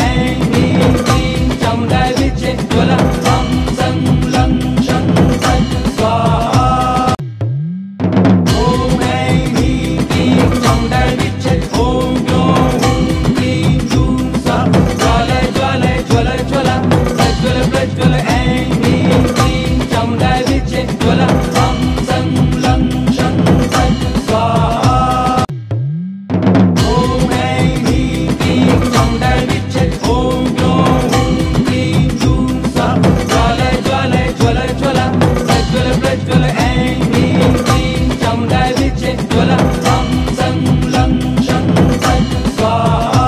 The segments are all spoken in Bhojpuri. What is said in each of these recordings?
ऐं ह्रीं क्लीं चामुण्डाय विद्ये ज्वल ह्रं सं लं शं सं स्वाहा। ॐ ऐं ह्रीं क्लीं चामुण्डाय विद्ये ॐ ग्लौं हुं क्लीं जूं स्वाहा। ज्वालय ज्वालय ज्वल ज्वल प्रज्वल प्रज्वल ऐं ह्रीं क्लीं चामुण्डाय विद्ये ज्वल ह्रं सं लं शं सं स्वाहा। ॐ ऐं ह्रीं क्लीं चामुण्डाय विद्ये ॐ ग्लौं हुं क्लीं जूं स्वाहा। ज्वालय ज्वालय ज्वल ज्वल प्रज्वल प्रज्वल ऐं ह्रीं क्लीं चामुण्डाय विद्ये ज्वल ह्रं सं लं शं सं स्वाहा।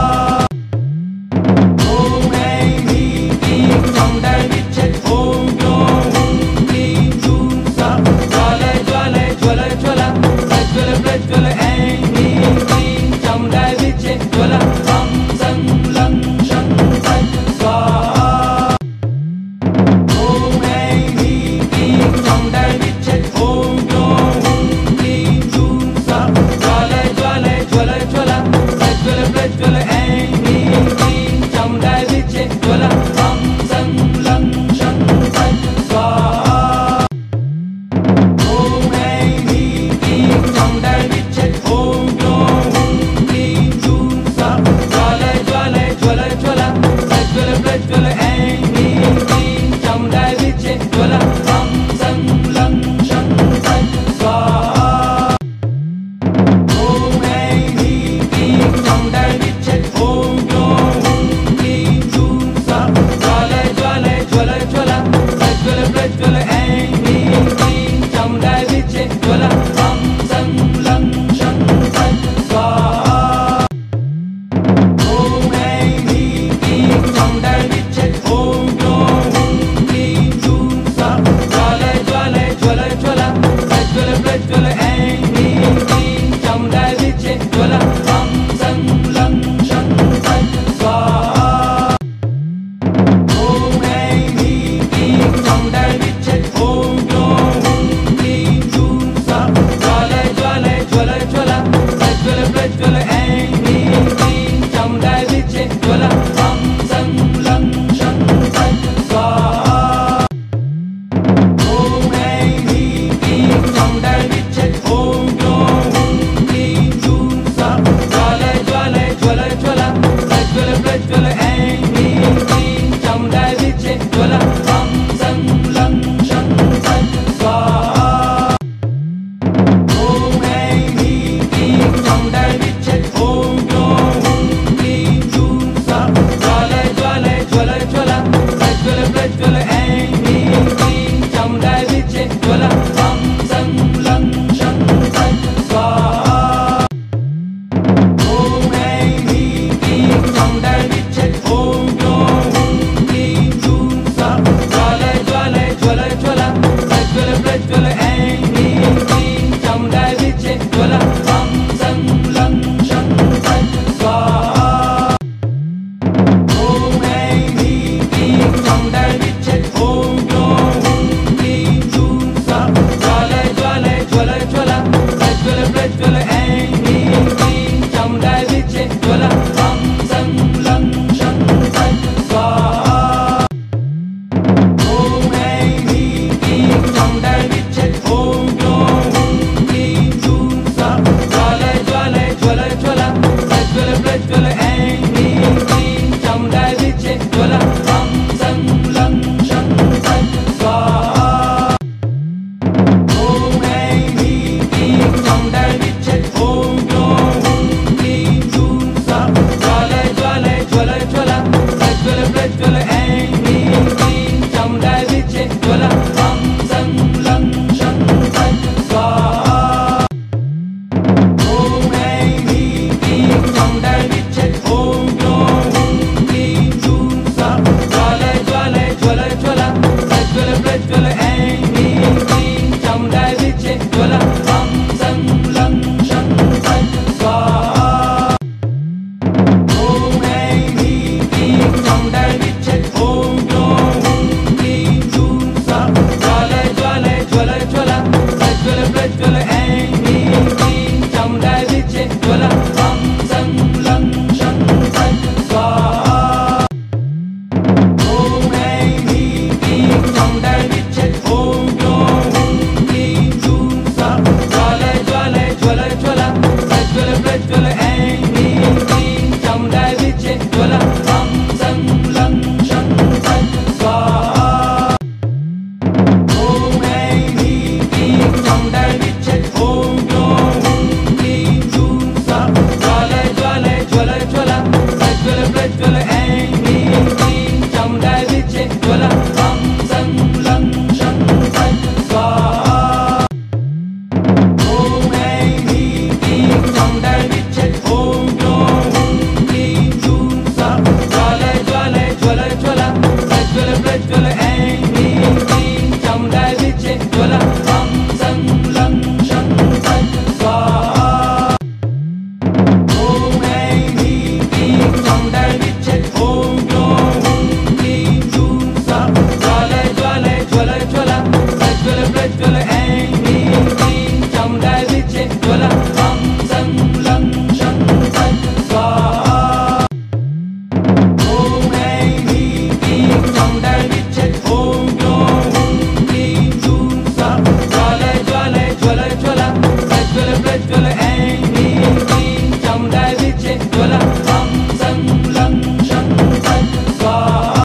ॐ ऐं ह्रीं क्लीं चामुण्डाय विद्ये ॐ ग्लौं हुं क्लीं जूं स्वाहा। ज्वालय ज्वालय ज्वल ज्वल प्रज्वल प्रज्वल ऐं ह्रीं क्लीं चामुण्डाय विद्ये ज्वल ह्रं सं लं शं सं स्वाहा। ॐ ऐं ह्रीं क्लीं चामुण्डाय विद्ये ॐ ग्लौं हुं क्लीं जूं स्वाहा। ज्वालय ज्वालय ज्वल ज्वल प्रज्वल प्रज्वल ऐं ह्रीं क्लीं चामुण्डाय विद्ये ज्वल ह्रं सं लं शं सं स्वाहा। ॐ ऐं ह्रीं क्लीं चामुण्डाय विद्ये ॐ ग्लौं हुं क्लीं जूं स्वाहा। ज्वालय ज्वालय ज्वल ज्वल प्रज्वल प्रज्वल ऐं ह्रीं क्लीं चामुण्डाय विद्ये ज्वल ह्रं सं लं शं सं स्वाहा। ॐ ऐं ह्रीं क्लीं चामुण्डाय विद्ये ॐ ग्लौं हुं क्लीं जूं स्वाहा। ज्वालय ज्वालय ज्वल ज्वल प्रज्वल प्रज्वल ऐं ह्रीं क्लीं चामुण्डाय विद्ये ज्वल ह्रं सं लं शं सं स्वाहा। ॐ ऐं ह्रीं क्लीं चामुण्डाय विद्ये ॐ ग्लौं हुं क्लीं जूं स्वाहा। ज्वालय ज्वालय ज्वल ज्वल प्रज्वल प्रज्वल ऐं ह्रीं क्लीं चामुण्डाय विद्ये ज्वल ह्रं सं लं शं सं स्वाहा। ॐ ऐं ह्रीं क्लीं चामुण्डाय विद्ये ॐ ग्लौं हुं क्लीं जूं स्वाहा। ज्वालय ज्वालय ज्वल ज्वल प्रज्वल प्रज्वल ऐं ह्रीं क्लीं चामुण्डाय विद्ये ज्वल ह्रं सं लं शं सं स्वाहा। ॐ ऐं ह्रीं क्लीं चामुण्डाय विद्ये ॐ ग्लौं हुं क्लीं जूं स्वाहा। ज्वालय ज्वालय ज्वल ज्वल प्रज्वल प्रज्वल ऐं ह्रीं क्लीं चामुण्डाय विद्ये ज्वल ह्रं सं लं शं सं स्वाहा। ॐ ऐं ह्रीं क्लीं चामुण्डाय विद्ये ॐ ग्लौं हुं क्लीं जूं स्वाहा। ज्वालय ज्वालय ज्वल ज्वल प्रज्वल प्रज्वल ऐं ह्रीं क्लीं चामुण्डाय विद्ये ज्वल ह्रं सं लं शं सं स्वाहा। ॐ ऐं ह्रीं क्लीं चामुण्डाय विद्ये ॐ ग्लौं हुं क्लीं जूं स्वाहा। ज्वालय ज्वालय ज्वल ज्वल प्रज्वल प्रज्वल ऐं ह्रीं क्लीं चामुण्डाय विद्ये ज्वल ह्रं सं लं शं सं स्वाहा। ॐ ऐं ह्रीं क्लीं चामुण्डाय विद्ये ॐ ग्लौं हुं क्लीं जूं स्वाहा। ज्वालय ज्वालय ज्वल ज्वल प्रज्वल प्रज्वल ऐं ह्रीं क्लीं चामुण्डाय विद्ये ज्वल ह्रं सं लं शं सं स्वाहा। ॐ ऐं ह्रीं क्लीं चामुण्डाय विद्ये ॐ ग्लौं हुं क्लीं जूं स्वाहा। ज्वालय ज्वालय ज्वल ज्वल प्रज्वल प्रज्वल ऐं ह्रीं क्लीं चामुण्डाय विद्ये ज्वल ह्रं सं लं शं सं स्वाहा। ॐ ऐं ह्रीं क्लीं चामुण्डाय विद्ये ॐ ग्लौं हुं क्लीं जूं स्वाहा। ज्वालय ज्वालय ज्वल ज्वल प्रज्वल प्रज्वल